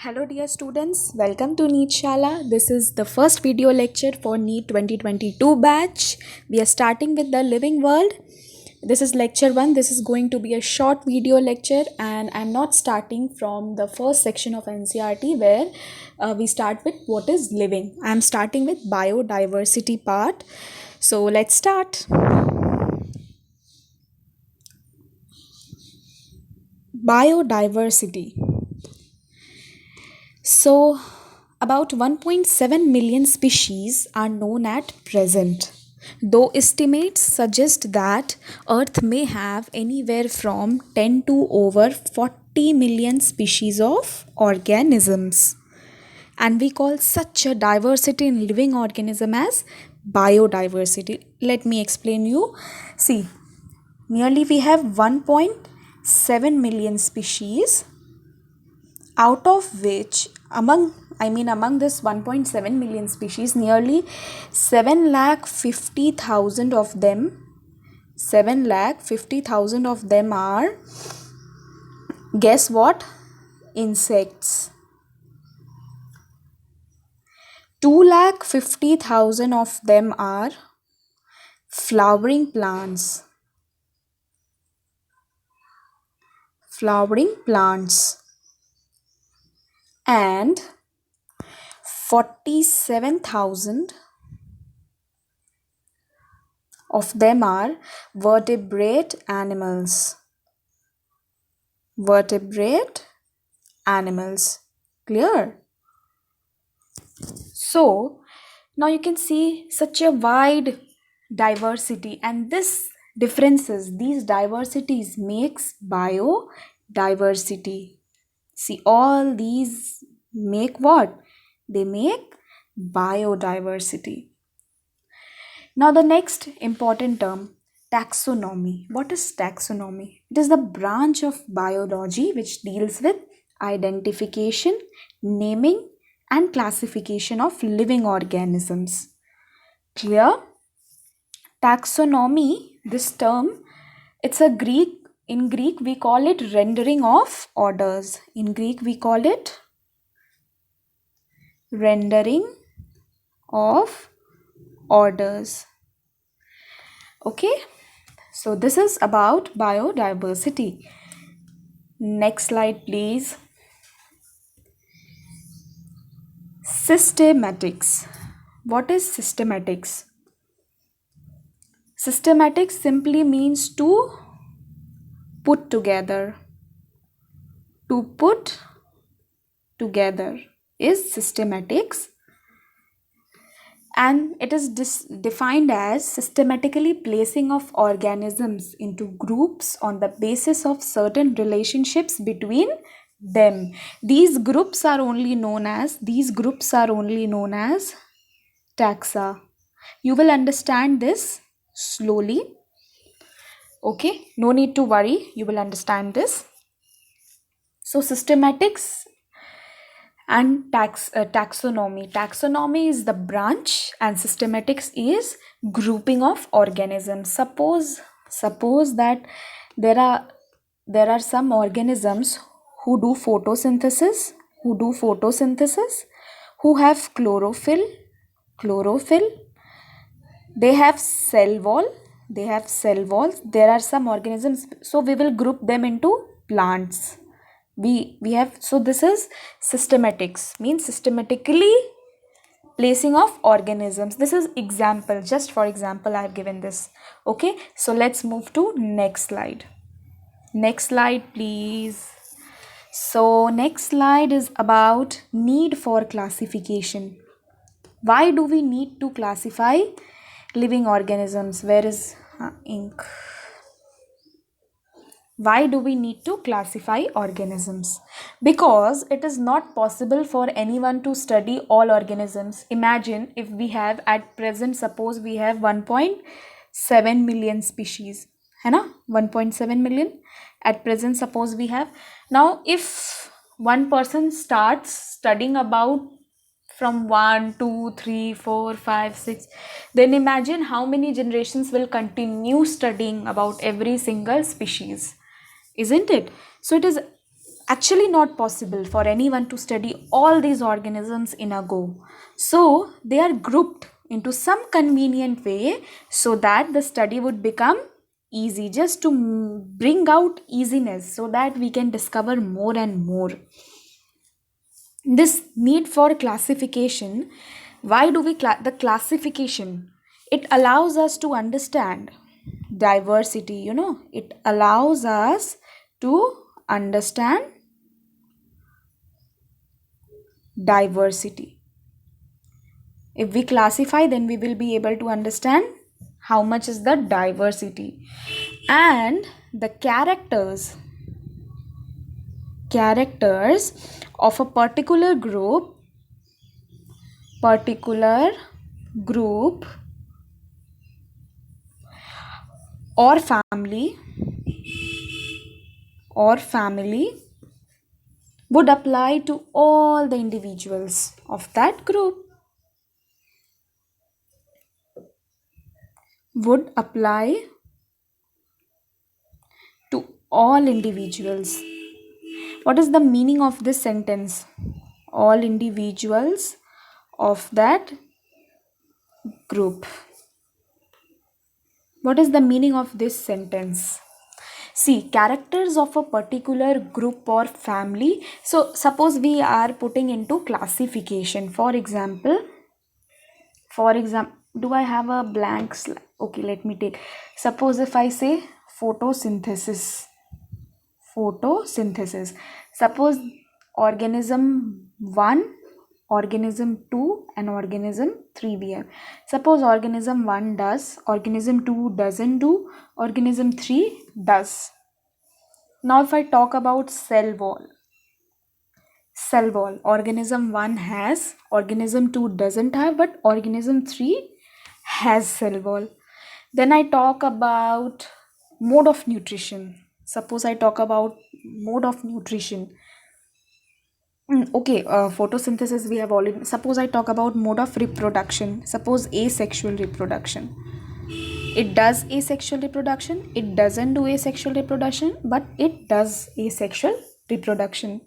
Hello dear students, welcome to NEET Shala. This is the first video lecture for NEET 2022 batch. We are starting with the living world. This is lecture 1. This is going to be a short video lecture and I'm not starting from the first section of NCERT where we start with what is living. I am starting with biodiversity part. So let's start. Biodiversity. So, about 1.7 million species are known at present, though estimates suggest that Earth may have anywhere from 10 to over 40 million species of organisms. And we call such a diversity in living organism as biodiversity. Let me explain you. See, nearly we have 1.7 million species, out of which among this 1.7 million species, nearly 7,50,000 of them are, guess what, insects. 2,50,000 of them are flowering plants. And 47,000 of them are vertebrate animals. Clear? So now you can see such a wide diversity, and these diversities makes biodiversity. See, all these make what? They make biodiversity. Now the next important term, taxonomy. What is taxonomy? It is the branch of biology which deals with identification, naming and classification of living organisms. Clear? Taxonomy, this term, it's a Greek. In Greek, we call it rendering of orders. Okay, so this is about biodiversity. Next slide, please. Systematics. What is systematics? Systematics simply means to put together. To put together is systematics. And it is defined as systematically placing of organisms into groups on the basis of certain relationships between them. These groups are only known as taxa. You will understand this slowly. Okay, no need to worry, you will understand this. So systematics and taxonomy. Taxonomy is the branch and systematics is grouping of organisms. Suppose that there are some organisms who do photosynthesis, who have chlorophyll. They have cell walls. There are some organisms, so we will group them into plants. We have, so this is systematics, means systematically placing of organisms. This is example, just for example I have given this. Okay, so let's move to next slide. Next slide, please. So next slide is about need for classification. Why do we need to classify living organisms? Where is ink? Why do we need to classify organisms? Because it is not possible for anyone to study all organisms. Imagine if we have at present, suppose we have 1.7 million species. है ना? 1.7 million. At present, suppose we have. Now, if one person starts studying about from 1, 2, 3, 4, 5, 6, then imagine how many generations will continue studying about every single species. Isn't it? So it is actually not possible for anyone to study all these organisms in a go. So they are grouped into some convenient way so that the study would become easy, just to bring out easiness so that we can discover more and more. This need for classification, why do we the classification, it allows us to understand diversity, it allows us to understand diversity. If we classify, then we will be able to understand how much is the diversity. And the characters of a particular group or family would apply to all the individuals of that group, would apply to all individuals. What is the meaning of this sentence? All individuals of that group. What is the meaning of this sentence? See, characters of a particular group or family. So suppose we are putting into classification. For example, do I have a blank slide? Okay, let me take. Suppose if I say photosynthesis. Suppose organism 1, organism 2 and organism 3 we have. Suppose organism 1 does, organism 2 doesn't do, organism 3 does. Now if I talk about cell wall, organism 1 has, organism 2 doesn't have, but organism 3 has cell wall. Then I talk about mode of nutrition. Suppose I talk about mode of nutrition. Okay, photosynthesis we have already. Suppose I talk about mode of reproduction. Suppose asexual reproduction. It does asexual reproduction. It doesn't do asexual reproduction, but it does asexual reproduction.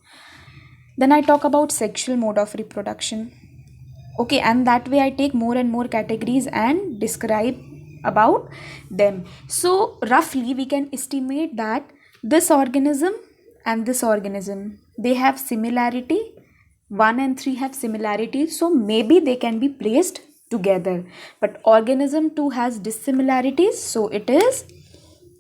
Then I talk about sexual mode of reproduction. Okay, and that way I take more and more categories and describe about them. So roughly we can estimate that this organism and this organism, they have similarity. 1 and 3 have similarity, so maybe they can be placed together. But organism 2 has dissimilarities, so it is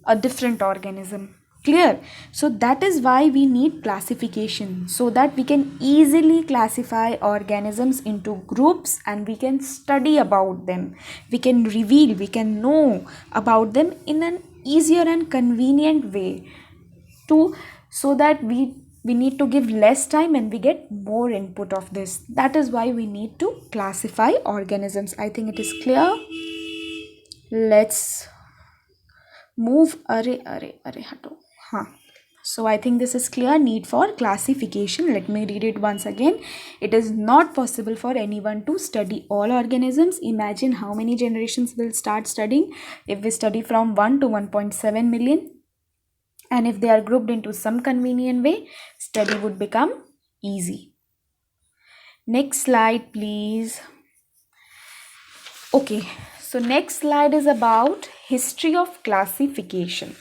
a different organism. Clear? So that is why we need classification, so that we can easily classify organisms into groups and we can study about them. We can know about them in an easier and convenient way so that we need to give less time and we get more input of this. That is why we need to classify organisms. I think it is clear. Let's move. So I think this is clear. Need for classification. Let me read it once again. It is not possible for anyone to study all organisms. Imagine how many generations will start studying if we study from 1 to 1.7 million. And if they are grouped into some convenient way, study would become easy. Next slide, please. Okay, so next slide is about history of classification.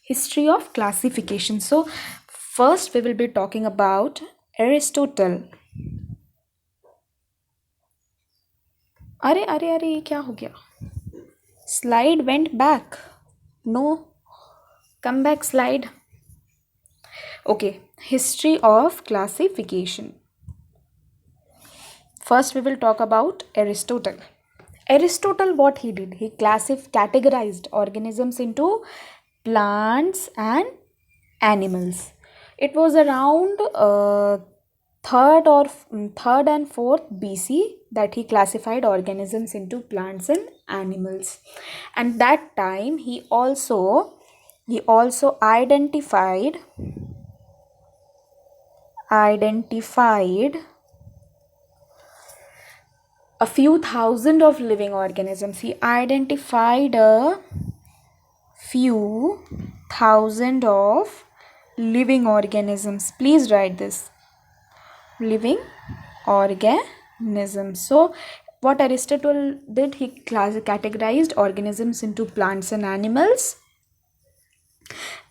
History of classification. So first we will be talking about Aristotle. अरे ये क्या हो गया? Slide went back. No. Come back slide. Okay, history of classification. First we will talk about Aristotle. Aristotle, what he did? He categorized organisms into plants and animals. It was around 3rd and 4th BC that he classified organisms into plants and animals. And that time he also identified a few thousand of living organisms. He identified a few thousand of living organisms. Please write this. Living organisms. So what Aristotle did, he categorized organisms into plants and animals,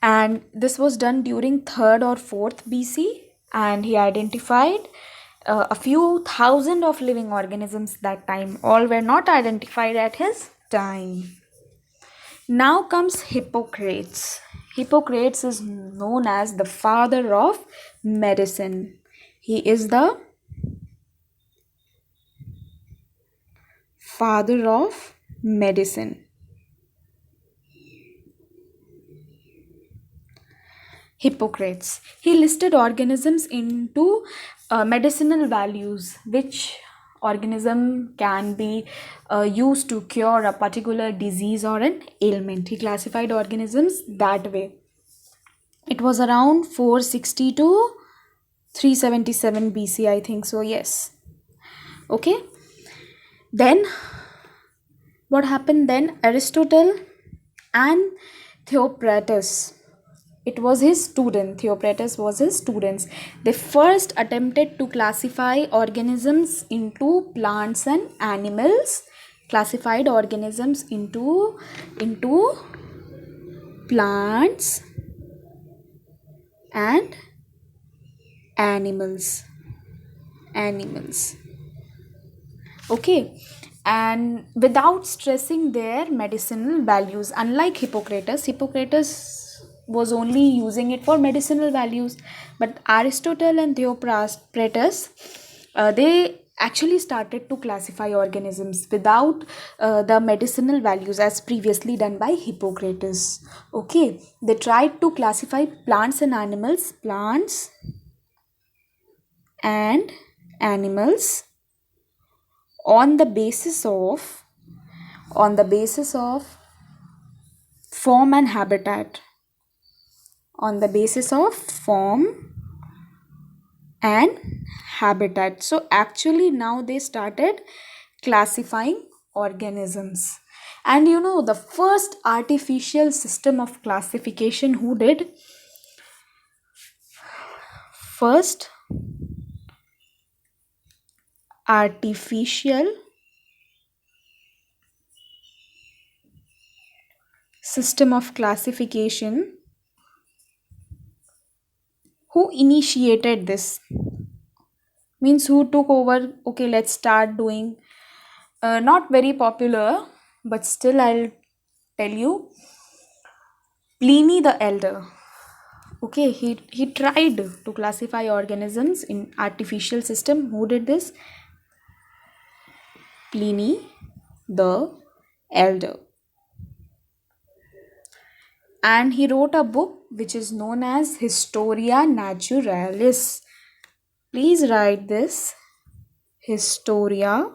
and this was done during 3rd or 4th BC, and he identified a few thousand of living organisms that time. All were not identified at his time. Now comes Hippocrates. Hippocrates is known as the father of medicine. He is the father of medicine. Hippocrates. He listed organisms into medicinal values, which organism can be used to cure a particular disease or an ailment. He classified organisms that way. It was around 460 to 377 BC, I think so. Yes. Okay. Then what happened then? Aristotle and Theocritus, it was his student. Theocritus was his students. They first attempted to classify organisms into plants and animals. Classified organisms into plants and animals. Okay. And without stressing their medicinal values, unlike Hippocrates was only using it for medicinal values, but Aristotle and Theocritus, they actually started to classify organisms without the medicinal values as previously done by Hippocrates. Okay, they tried to classify plants and animals on the basis of form and habitat. On the basis of form and habitat. So actually now they started classifying organisms. And the first artificial system of classification who did? First artificial system of classification who initiated this, means who took over. Okay, let's start doing. Not very popular, but still I'll tell you. Pliny the Elder. Okay, he tried to classify organisms in artificial system. Who did this? Pliny the Elder. And he wrote a book which is known as Historia Naturalis. Please write this. Historia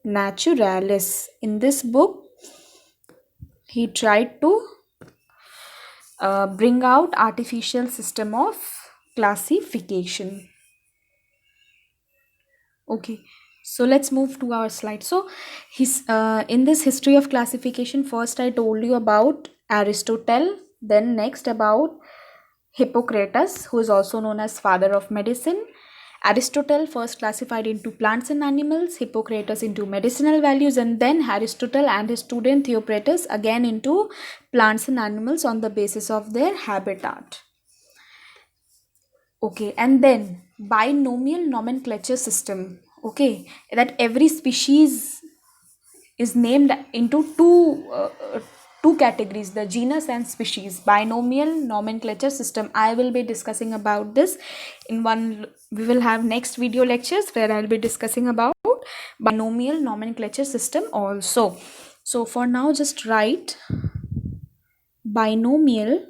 Naturalis. In this book, he tried to bring out artificial system of classification. Okay, so let's move to our slide. So in this history of classification, first I told you about Aristotle, then next about Hippocrates, who is also known as father of medicine. Aristotle first classified into plants and animals, Hippocrates into medicinal values, and then Aristotle and his student Theocritus again into plants and animals on the basis of their habitat. Okay, and then binomial nomenclature system. Okay, that every species is named into two categories, the genus and species. Binomial nomenclature system, I will be discussing about this in one. We will have next video lectures where I'll be discussing about binomial nomenclature system also. So for now, just write binomial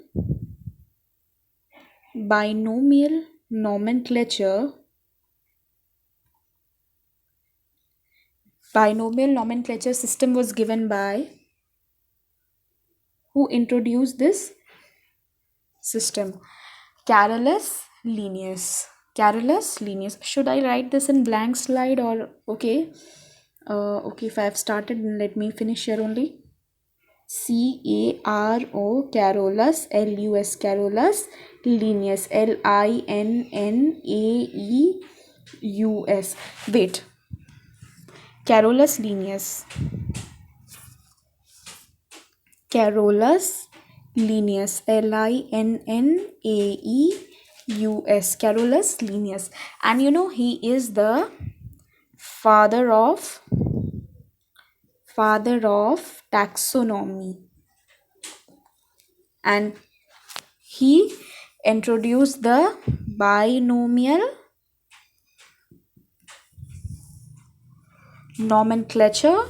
nomenclature. Binomial nomenclature system was given by who introduced this system? Carolus Linnaeus. Carolus Linnaeus. Should I write this in blank slide or okay? Okay, if I have started, let me finish here only. Carolus, Lus, Carolus Linnaeus, Linnaeus. Wait, Carolus Linnaeus. Carolus Linnaeus, Linnaeus, Carolus Linnaeus. And you know, he is the father of taxonomy, and he introduced the binomial nomenclature,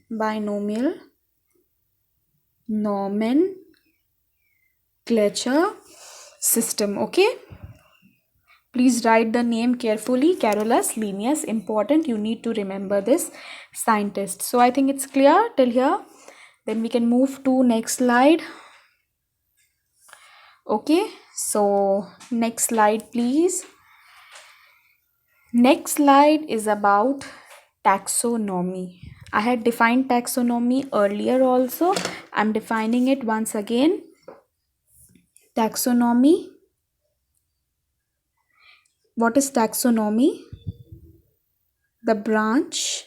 binomial nomenclature system. Okay, please write the name carefully. Carolus Linnaeus, important, you need to remember this scientist. So I think it's clear till here. Then we can move to next slide. Okay, so next slide please. Next slide is about taxonomy. I had defined taxonomy earlier also. I'm defining it once again. Taxonomy. What is taxonomy? The branch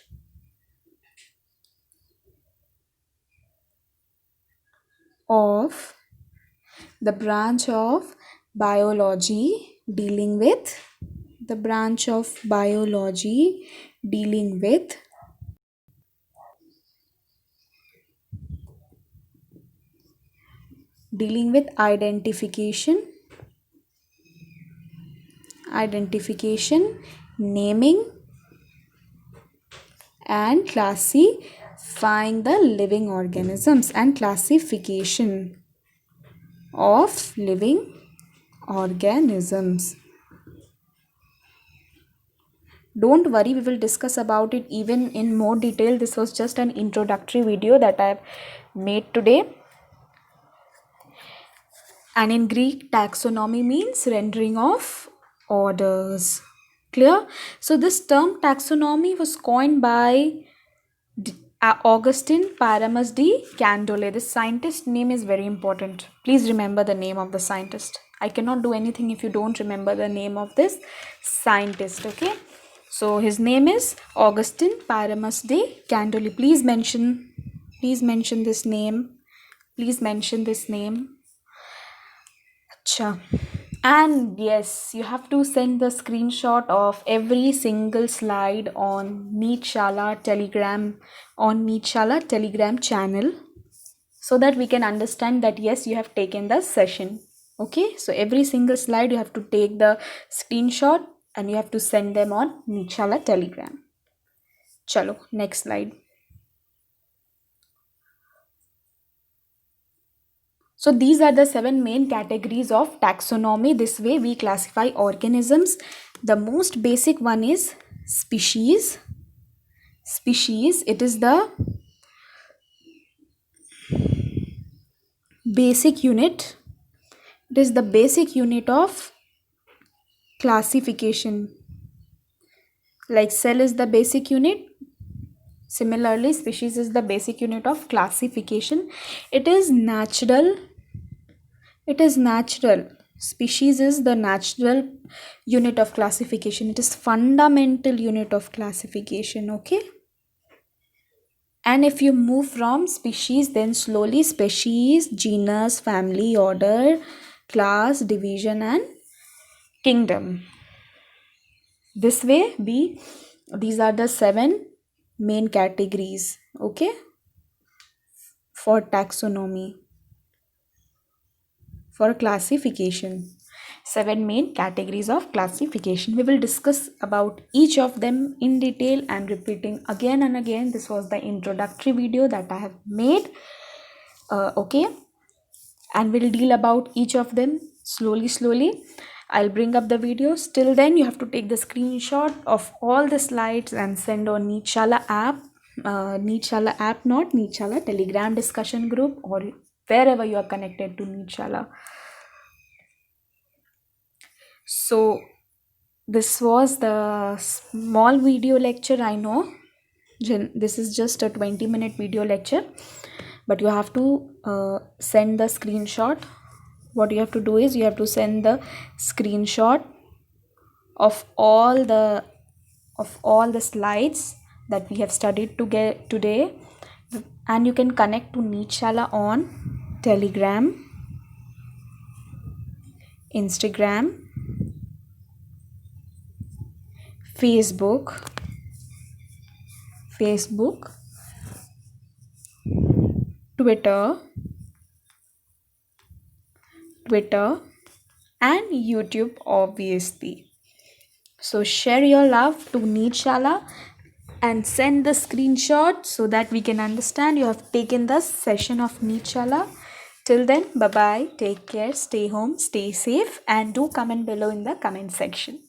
of biology dealing with identification, naming and classifying the living organisms, and classification of living organisms. Don't worry, we will discuss about it even in more detail. This was just an introductory video that I have made today. And in Greek, taxonomy means rendering of orders. Clear? So this term taxonomy was coined by Augustine Pyramus de Candolle. This scientist name is very important. Please remember the name of the scientist. I cannot do anything if you don't remember the name of this scientist. Okay, so his name is Augustine Pyramus de Candolle. Please mention this name. Acha. And yes, you have to send the screenshot of every single slide on Neetshala Telegram channel, so that we can understand that yes, you have taken the session. Okay, so every single slide you have to take the screenshot and you have to send them on Neetshala Telegram. Chalo, next slide. So these are the 7 main categories of taxonomy. This way we classify organisms. The most basic one is species. It is the basic unit. It is the basic unit of classification. Like cell is the basic unit, similarly species is the basic unit of classification. It is natural. Species is the natural unit of classification. It is fundamental unit of classification. Okay, and if you move from species, then slowly species, genus, family, order, class, division and kingdom. This way these are the 7 main categories. Okay, for taxonomy, for classification. 7 main categories of classification. We will discuss about each of them in detail. I'm repeating again and again. This was the introductory video that I have made. Okay, and we'll deal about each of them slowly. I'll bring up the videos. Till then, you have to take the screenshot of all the slides and send on Neetshala app. Not Neetshala Telegram discussion group, or wherever you are connected to Neetshala. So this was the small video lecture. I know This is just a 20-minute video lecture, but you have to send the screenshot. What you have to do is you have to send the screenshot of all the slides that we have studied today, and you can connect to Neetshala on Telegram, Instagram, Facebook, Twitter, and YouTube, obviously. So share your love to Neetshala and send the screenshot so that we can understand you have taken the session of Neetshala. Till then, bye bye, take care, stay home, stay safe, and do comment below in the comment section.